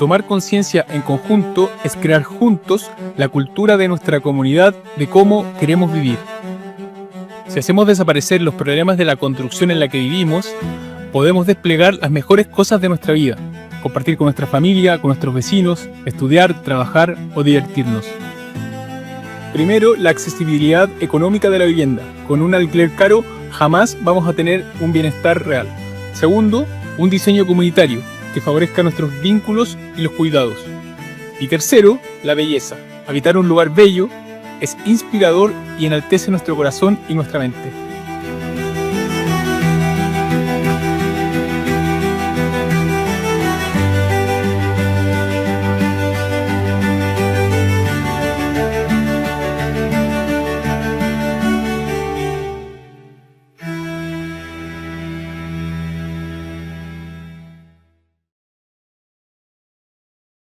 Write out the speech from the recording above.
Tomar conciencia en conjunto es crear juntos la cultura de nuestra comunidad de cómo queremos vivir. Si hacemos desaparecer los problemas de la construcción en la que vivimos, podemos desplegar las mejores cosas de nuestra vida, compartir con nuestra familia, con nuestros vecinos, estudiar, trabajar o divertirnos. Primero, la accesibilidad económica de la vivienda. Con un alquiler caro jamás vamos a tener un bienestar real. Segundo, un diseño comunitario que favorezca nuestros vínculos y los cuidados. Y tercero, la belleza. Habitar un lugar bello es inspirador y enaltece nuestro corazón y nuestra mente.